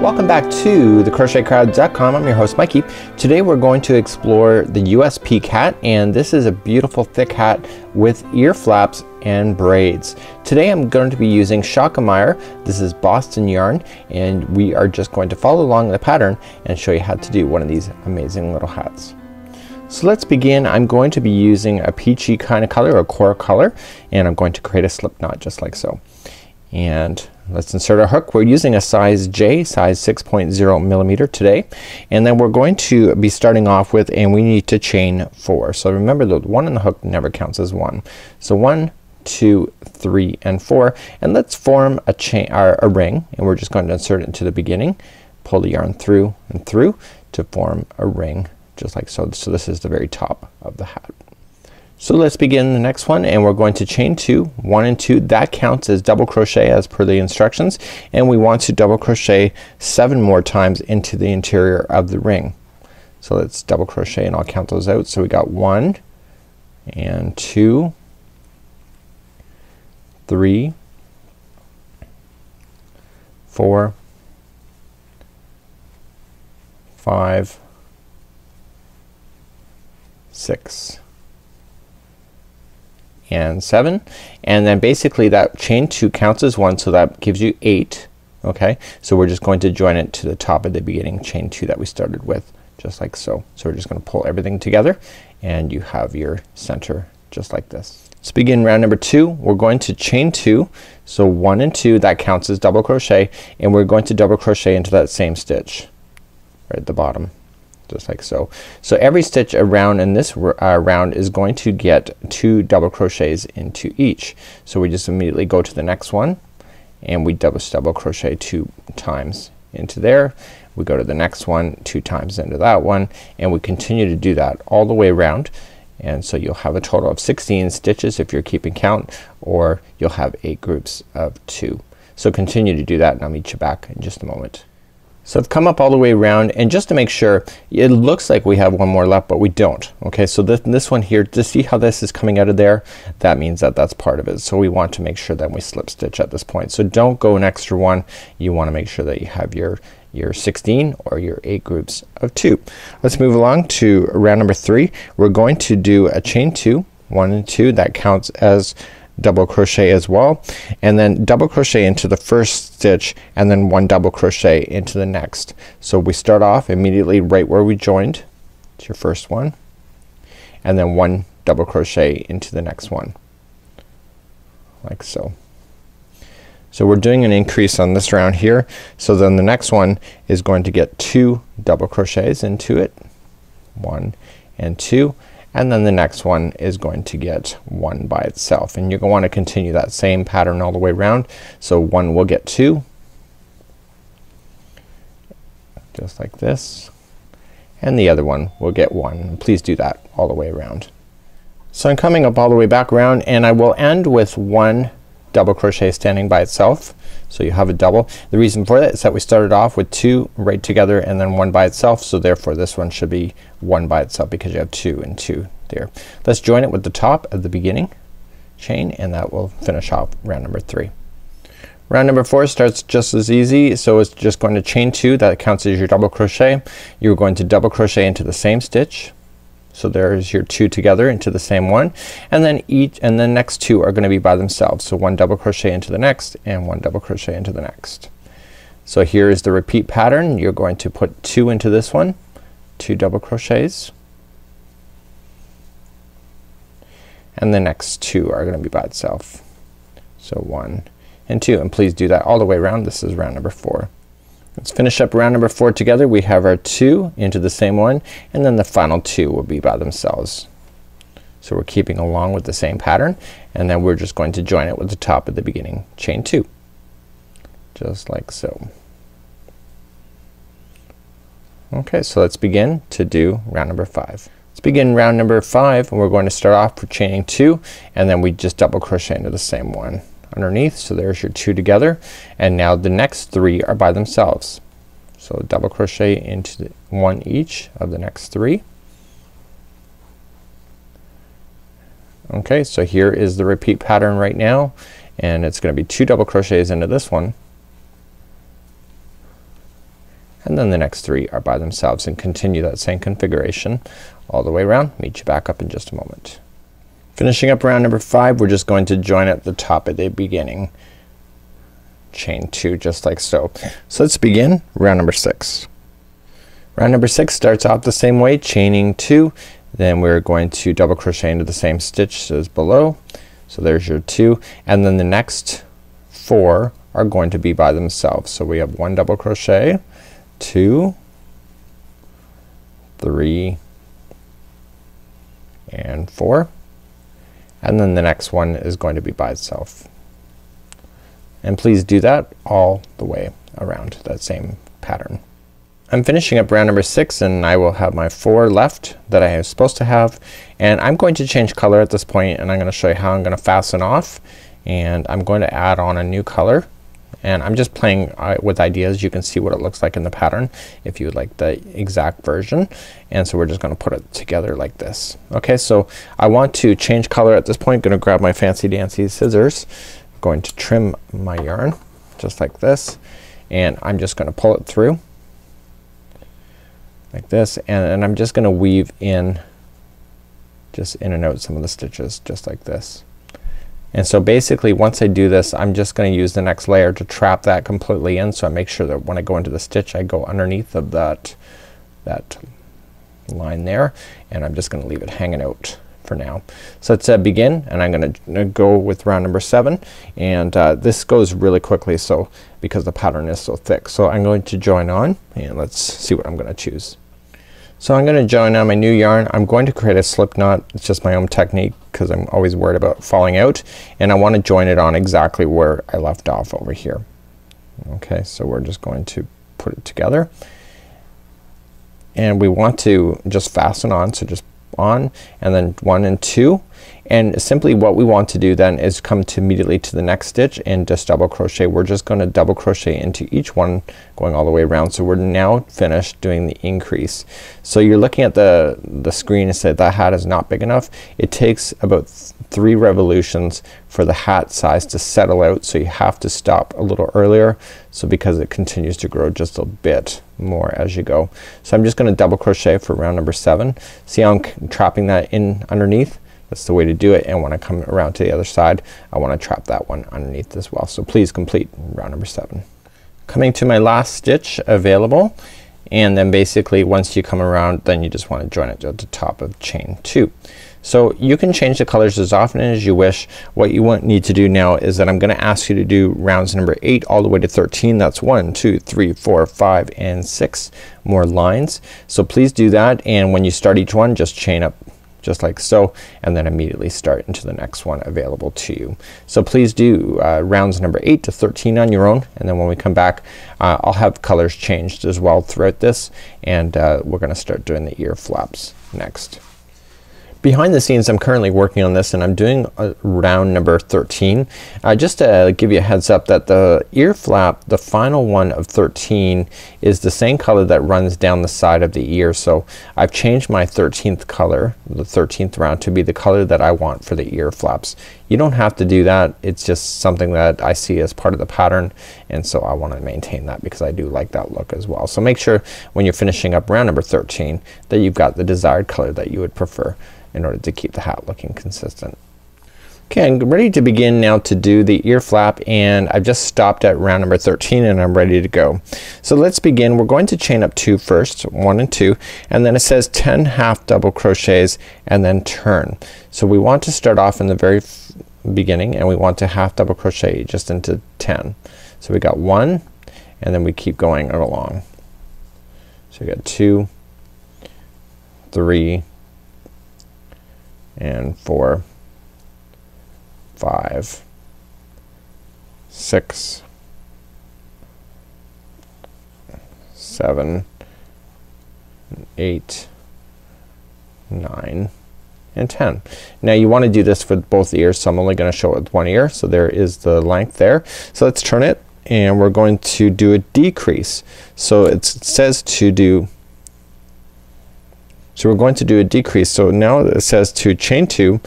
Welcome back to thecrochetcrowd.com. I'm your host Mikey. Today we're going to explore the US peak hat, and this is a beautiful thick hat with ear flaps and braids. Today I'm going to be using Shakameyer. This is Boston yarn, and we are just going to follow along the pattern and show you how to do one of these amazing little hats. So let's begin. I'm going to be using a peachy kind of color, a coral color, and I'm going to create a slip knot just like so. And let's insert our hook. We're using a size J, size 6.0 millimeter today, and then we're going to be starting off with, and we need to chain 4. So remember, the 1 in the hook never counts as 1. So 1, 2, 3, and 4, and let's form a chain, a ring, and we're just going to insert it into the beginning, pull the yarn through and through to form a ring just like so. So this is the very top of the hat. So let's begin the next one, and we're going to chain 2, 1 and 2. That counts as double crochet as per the instructions, and we want to double crochet 7 more times into the interior of the ring. So let's double crochet, and I'll count those out. So we got 1 and 2, 3, 4, 5, 6 and 7, and then basically that chain 2 counts as 1, so that gives you 8. Okay, so we're just going to join it to the top of the beginning chain 2 that we started with, just like so. So we're just gonna pull everything together, and you have your center just like this. Let's begin round number 2. We're going to chain 2, so 1 and 2, that counts as double crochet, and we're going to double crochet into that same stitch right at the bottom, just like so. So every stitch around in this round is going to get 2 double crochets into each. So we just immediately go to the next one, and we double crochet 2 times into there. We go to the next one 2 times into that one, and we continue to do that all the way around. And so you'll have a total of 16 stitches if you're keeping count, or you'll have 8 groups of 2. So continue to do that, and I'll meet you back in just a moment. So I've come up all the way around, and just to make sure, it looks like we have one more left, but we don't. Okay, so this one here, to see how this is coming out of there, that means that that's part of it. So we want to make sure that we slip stitch at this point. So don't go an extra one. You want to make sure that you have your 16 or your 8 groups of 2. Let's move along to round number 3. We're going to do a chain 2, 1 and 2. That counts as double crochet as well, and then double crochet into the first stitch, and then 1 double crochet into the next. So we start off immediately right where we joined. It's your first one, and then 1 double crochet into the next one, like so. So we're doing an increase on this round here, so then the next one is going to get 2 double crochets into it, 1 and 2, and then the next one is going to get 1 by itself, and you're gonna want to continue that same pattern all the way around. So 1 will get 2 just like this, and the other one will get 1. Please do that all the way around. So I'm coming up all the way back around, and I will end with 1 double crochet standing by itself. So you have a double. The reason for that is that we started off with 2 right together and then 1 by itself, so therefore this one should be 1 by itself because you have 2 and 2 there. Let's join it with the top of the beginning chain, and that will finish off round number 3. Round number 4 starts just as easy, so it's just going to chain 2. That counts as your double crochet. You're going to double crochet into the same stitch. So there's your 2 together into the same one, and then the next 2 are gonna be by themselves. So 1 double crochet into the next, and 1 double crochet into the next. So here is the repeat pattern. You're going to put 2 into this one, 2 double crochets, and the next 2 are gonna be by itself. So 1 and 2, and please do that all the way around. This is round number 4. Let's finish up round number 4 together. We have our 2 into the same one, and then the final 2 will be by themselves. So we're keeping along with the same pattern, and then we're just going to join it with the top of the beginning chain 2 just like so. Okay, so let's begin to do round number 5. Let's begin round number 5, and we're going to start off for chaining 2, and then we just double crochet into the same one underneath. So there's your 2 together, and now the next 3 are by themselves. So double crochet into 1 each of the next 3. Okay, so here is the repeat pattern right now, and it's gonna be 2 double crochets into this one, and then the next 3 are by themselves, and continue that same configuration all the way around. Meet you back up in just a moment. Finishing up round number 5, we're just going to join at the top at the beginning. Chain 2 just like so. So let's begin round number 6. Round number 6 starts off the same way, chaining 2, then we're going to double crochet into the same stitch as below. So there's your 2, and then the next 4 are going to be by themselves. So we have 1 double crochet, 2, 3, and 4, and then the next one is going to be by itself. And please do that all the way around that same pattern. I'm finishing up round number 6, and I will have my 4 left that I am supposed to have, and I'm going to change color at this point, and I'm gonna show you how I'm gonna fasten off, and I'm going to add on a new color, and I'm just playing with ideas. You can see what it looks like in the pattern if you would like the exact version, and so we're just gonna put it together like this. Okay, so I want to change color at this point. Gonna grab my fancy dancy scissors, going to trim my yarn just like this, and I'm just gonna pull it through like this, and I'm just gonna weave in just in and out some of the stitches just like this. And so basically once I do this, I'm just gonna use the next layer to trap that completely in, so I make sure that when I go into the stitch I go underneath of that line there, and I'm just gonna leave it hanging out for now. So let's begin, and I'm gonna go with round number 7, and this goes really quickly so because the pattern is so thick. So I'm going to join on, and let's see what I'm gonna choose. So I'm gonna join on my new yarn. I'm going to create a slip knot. It's just my own technique because I'm always worried about falling out, and I want to join it on exactly where I left off over here. Okay, so we're just going to put it together, and we want to just fasten on, so just on, and then 1 and 2, and simply what we want to do then is come to immediately to the next stitch and just double crochet. We're just gonna double crochet into each one going all the way around. So we're now finished doing the increase. So you're looking at the screen and say that hat is not big enough. It takes about 3 revolutions for the hat size to settle out, so you have to stop a little earlier, so because it continues to grow just a bit more as you go. So I'm just gonna double crochet for round number 7. See how I'm trapping that in underneath? That's the way to do it, and when I come around to the other side I want to trap that one underneath as well. So please complete round number 7. Coming to my last stitch available, and then basically once you come around then you just want to join it at the top of chain 2. So you can change the colors as often as you wish. What you need to do now is that I'm gonna ask you to do rounds number 8 all the way to 13. That's 1, 2, 3, 4, 5, and 6 more lines. So please do that, and when you start each one just chain up just like so, and then immediately start into the next one available to you. So please do rounds number 8 to 13 on your own, and then when we come back I'll have colors changed as well throughout this, and we're gonna start doing the ear flaps next. Behind the scenes I'm currently working on this, and I'm doing round number 13. Just to give you a heads up that the ear flap, the final one of 13, is the same color that runs down the side of the ear. So I've changed my 13th color, the 13th round, to be the color that I want for the ear flaps. You don't have to do that. It's just something that I see as part of the pattern, and so I want to maintain that because I do like that look as well. So make sure when you're finishing up round number 13 that you've got the desired color that you would prefer in order to keep the hat looking consistent. Okay, I'm ready to begin now to do the ear flap, and I've just stopped at round number 13 and I'm ready to go. So let's begin. We're going to chain up 2 first, 1 and 2, and then it says 10 half double crochets and then turn. So we want to start off in the very beginning, and we want to half double crochet just into 10. So we got 1, and then we keep going along. So we got 2, 3, and 4, 5, 6, 7, 8, 9, and 10. Now you want to do this for both ears, so I'm only going to show it with one ear. So there is the length there. So let's turn it, and we're going to do a decrease. So it says to do, so we're going to do a decrease. So now it says to chain 2,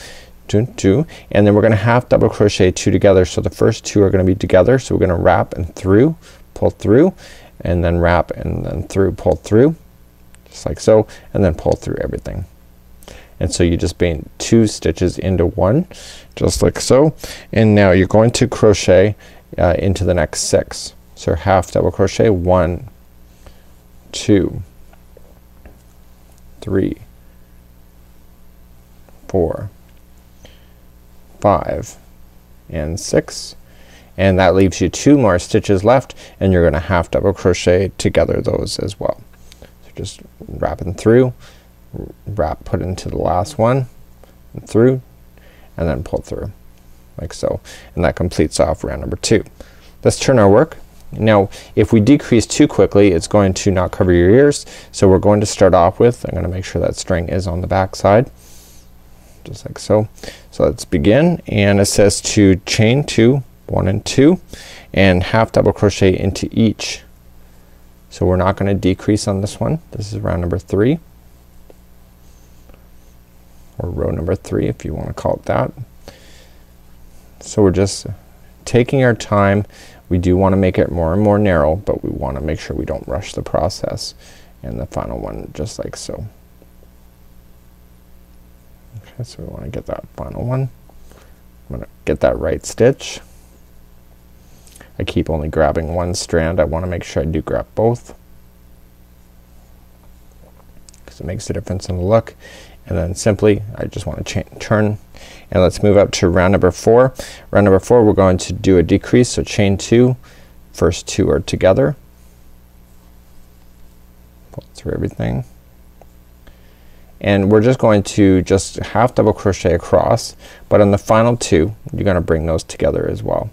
2, 2, and then we're gonna half double crochet 2 together. So the first 2 are gonna be together. So we're gonna wrap and through, pull through, and then wrap and then through, pull through just like so, and then pull through everything. And so you just made 2 stitches into 1 just like so, and now you're going to crochet into the next 6. So half double crochet, 1, 2, 3, 4, 5, and 6, and that leaves you 2 more stitches left, and you're gonna half double crochet together those as well. So just wrapping through, wrap, put into the last one, and through, and then pull through like so, and that completes off round number 2. Let's turn our work. Now if we decrease too quickly, it's going to not cover your ears, so we're going to start off with, I'm gonna make sure that string is on the back side just like so. So let's begin, and it says to chain 2, 1 and 2, and half double crochet into each. So we're not gonna decrease on this one. This is round number 3, or row number 3 if you want to call it that. So we're just taking our time. We do want to make it more and more narrow, but we want to make sure we don't rush the process. And the final one just like so. Okay, so we want to get that final one. I'm gonna get that right stitch. I keep only grabbing one strand. I want to make sure I do grab both, because it makes a difference in the look. And then simply I just want to turn, and let's move up to round number 4. Round number 4 we're going to do a decrease, so chain 2, first 2 are together, pull through everything, and we're just going to just half double crochet across, but on the final 2 you're gonna bring those together as well.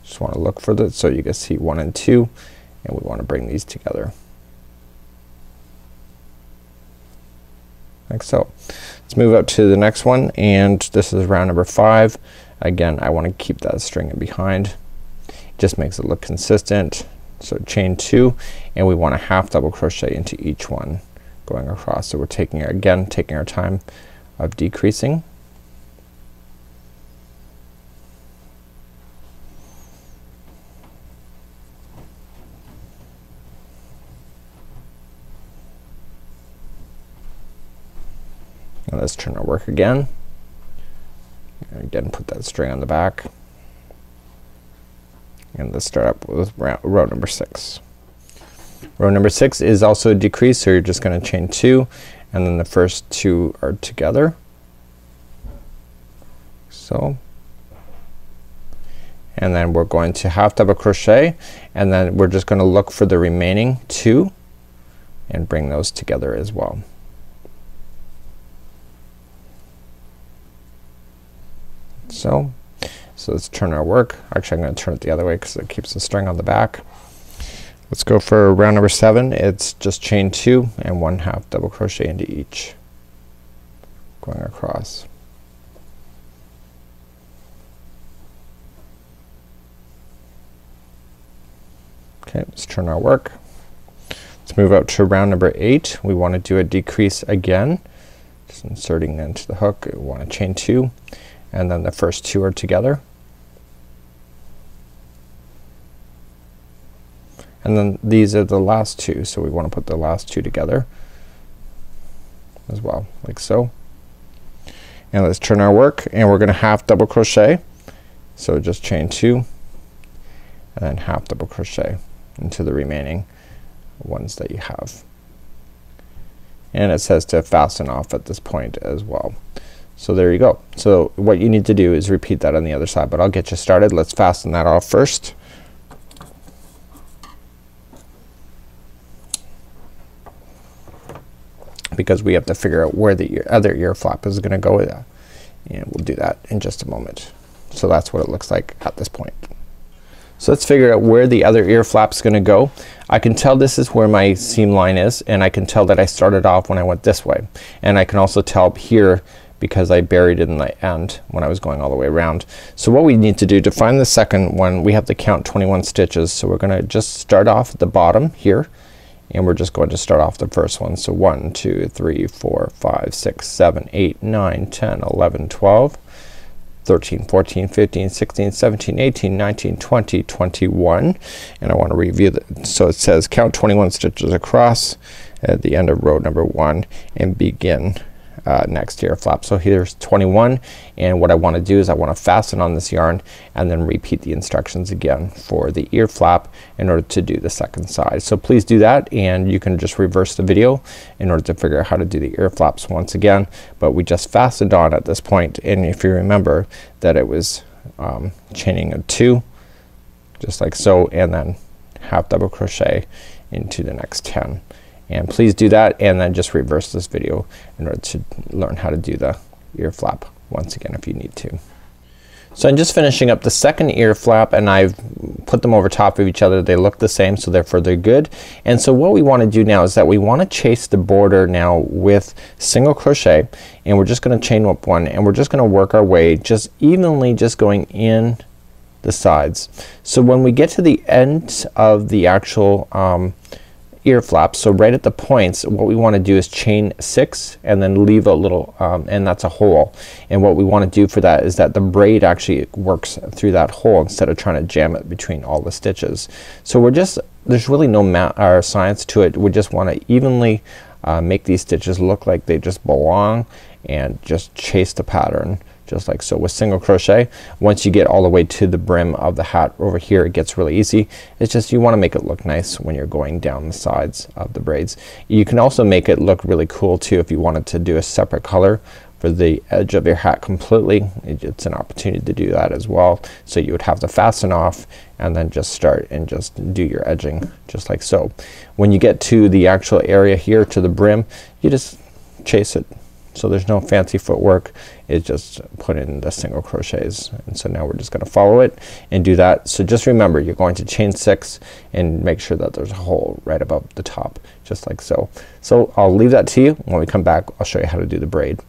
Just want to look for this so you can see 1 and 2, and we want to bring these together like so. Let's move up to the next one, and this is round number 5. Again, I want to keep that string in behind. It just makes it look consistent. So chain 2, and we want to half double crochet into each one going across. So we're taking our time of decreasing. Now let's turn our work again. Again, put that string on the back, and let's start up with row number 6. Row number 6 is also a decrease, so you're just gonna chain 2, and then the first 2 are together, so, and then we're going to half double crochet, and then we're just gonna look for the remaining 2 and bring those together as well. So let's turn our work. Actually, I'm gonna turn it the other way because it keeps the string on the back. Let's go for round number 7. It's just chain 2 and 1 half double crochet into each going across. Okay, let's turn our work. Let's move up to round number 8. We want to do a decrease again, just inserting into the hook. We want to chain 2, and then the first 2 are together, and then these are the last 2, so we want to put the last 2 together as well, like so. And let's turn our work, and we're gonna half double crochet, so just chain 2 and then half double crochet into the remaining ones that you have, and it says to fasten off at this point as well. So there you go. So what you need to do is repeat that on the other side, but I'll get you started. Let's fasten that off first. Because we have to figure out where the other ear flap is gonna go, and we'll do that in just a moment. So that's what it looks like at this point. So let's figure out where the other ear flap's gonna go. I can tell this is where my seam line is, and I can tell that I started off when I went this way, and I can also tell here because I buried it in the end when I was going all the way around. So what we need to do to find the second one, we have to count 21 stitches. So we're gonna just start off at the bottom here, and we're just going to start off the first one. So 1, 2, 3, 4, 5, 6, 7, 8, 9, 10, 11, 12. 13, 14, 15, 16, 17, 18, 19, 20, 21, and I want to review that. So it says count 21 stitches across at the end of row number 1 and begin next ear flap. So here's 21, and what I want to do is I want to fasten on this yarn and then repeat the instructions again for the ear flap in order to do the second side. So please do that, and you can just reverse the video in order to figure out how to do the ear flaps once again. But we just fastened on at this point, and if you remember that it was chaining a 2 just like so, and then half double crochet into the next 10. And please do that, and then just reverse this video in order to learn how to do the ear flap once again if you need to. So I'm just finishing up the second ear flap, and I've put them over top of each other. They look the same, so therefore they're good. And so what we want to do now is that we want to chase the border now with single crochet, and we're just gonna chain up 1, and we're just gonna work our way just evenly, just going in the sides. So when we get to the end of the actual ear flaps, so right at the points, what we want to do is chain 6 and then leave a little and that's a hole. And what we want to do for that is that the braid actually works through that hole instead of trying to jam it between all the stitches. So we're just, there's really no science to it. We just want to evenly make these stitches look like they just belong and just chase the pattern just like so with single crochet. Once you get all the way to the brim of the hat over here, it gets really easy. It's just you want to make it look nice when you're going down the sides of the braids. You can also make it look really cool too if you wanted to do a separate color for the edge of your hat completely. It's an opportunity to do that as well. So you would have to fasten off and then just start and just do your edging just like so. When you get to the actual area here to the brim, you just chase it. So there's no fancy footwork. It's just put in the single crochets, and so now we're just gonna follow it and do that. So just remember, you're going to chain 6 and make sure that there's a hole right above the top just like so. So I'll leave that to you. When we come back, I'll show you how to do the braid.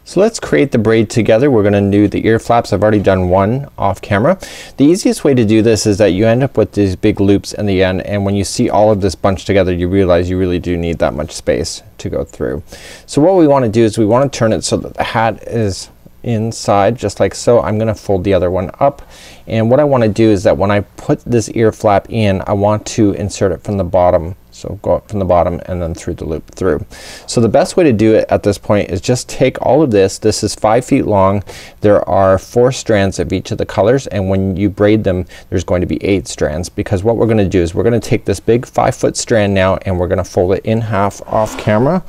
So let's create the braid together. We're gonna do the ear flaps. I've already done one off camera. The easiest way to do this is that you end up with these big loops in the end, and when you see all of this bunched together, you realize you really do need that much space to go through. So what we want to do is we want to turn it so that the hat is inside just like so. I'm gonna fold the other one up, and what I want to do is that when I put this ear flap in, I want to insert it from the bottom. So go up from the bottom and then through the loop through. So the best way to do it at this point is just take all of this. This is 5 feet long. There are 4 strands of each of the colors, and when you braid them there's going to be 8 strands, because what we're gonna do is we're gonna take this big 5-foot strand now and we're gonna fold it in half off camera.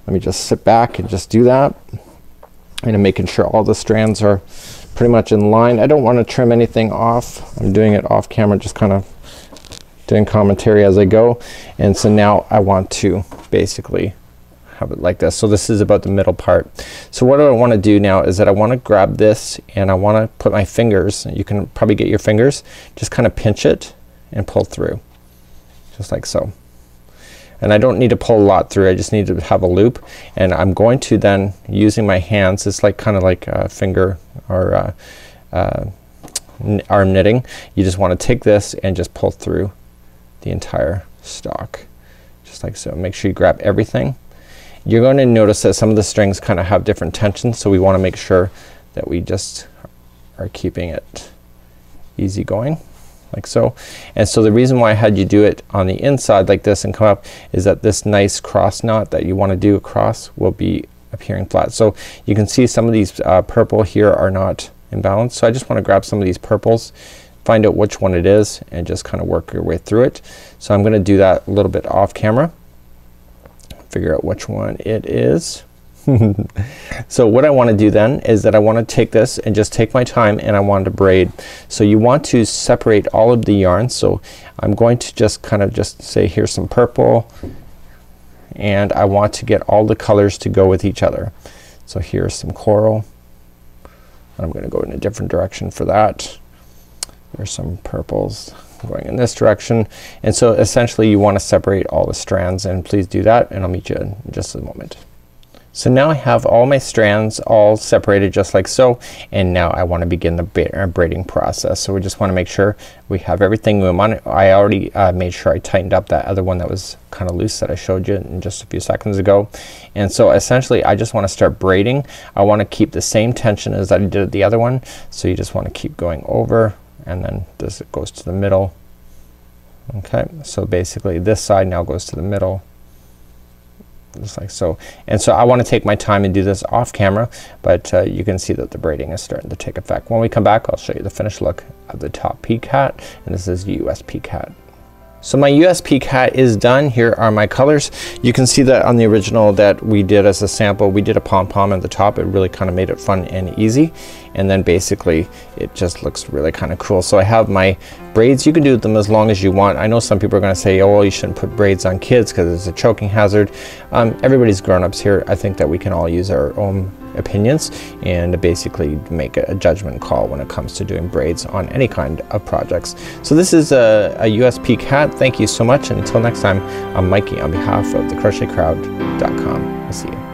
Let me just sit back and just do that, and I'm making sure all the strands are pretty much in line. I don't want to trim anything off. I'm doing it off camera, just kind of doing commentary as I go. And so now I want to basically have it like this. So this is about the middle part. So what I want to do now is that I want to grab this and I want to put my fingers, you can probably get your fingers, just kind of pinch it and pull through just like so. And I don't need to pull a lot through, I just need to have a loop, and I'm going to then, using my hands, it's like kind of like a finger or arm knitting. You just want to take this and just pull through the entire stalk just like so. Make sure you grab everything. You're going to notice that some of the strings kind of have different tensions, so we want to make sure that we just are keeping it easy going like so. And so the reason why I had you do it on the inside like this and come up is that this nice cross knot that you want to do across will be appearing flat. So you can see some of these purple here are not in balance, so I just want to grab some of these purples, find out which one it is, and just kind of work your way through it. So I'm gonna do that a little bit off camera, figure out which one it is. So what I want to do then is that I want to take this and just take my time, and I want to braid. So you want to separate all of the yarn. So I'm going to just kind of just say here's some purple, and I want to get all the colors to go with each other. So here's some coral. I'm gonna go in a different direction for that. There's some purples going in this direction, and so essentially you want to separate all the strands, and please do that, and I'll meet you in just a moment. So now I have all my strands all separated just like so, and now I want to begin the braiding process. So we just want to make sure we have everything we want. I already made sure I tightened up that other one that was kind of loose that I showed you in just a few seconds ago. And so essentially I just want to start braiding. I want to keep the same tension as I did at the other one. So you just want to keep going over, and then this goes to the middle. Okay, so basically this side now goes to the middle, just like so. And so I want to take my time and do this off camera, but you can see that the braiding is starting to take effect. When we come back, I'll show you the finished look of the top peak hat, and this is the US peak hat. So my US peak hat is done. Here are my colors. You can see that on the original that we did as a sample, we did a pom-pom at the top. It really kind of made it fun and easy, and then basically it just looks really kind of cool. So I have my braids. You can do them as long as you want. I know some people are gonna say, oh well, you shouldn't put braids on kids because it's a choking hazard. Everybody's grown-ups here. I think that we can all use our own opinions and basically make a judgment call when it comes to doing braids on any kind of projects. So this is a US peak hat. Thank you so much, and until next time, I'm Mikey on behalf of thecrochetcrowd.com. I'll see you.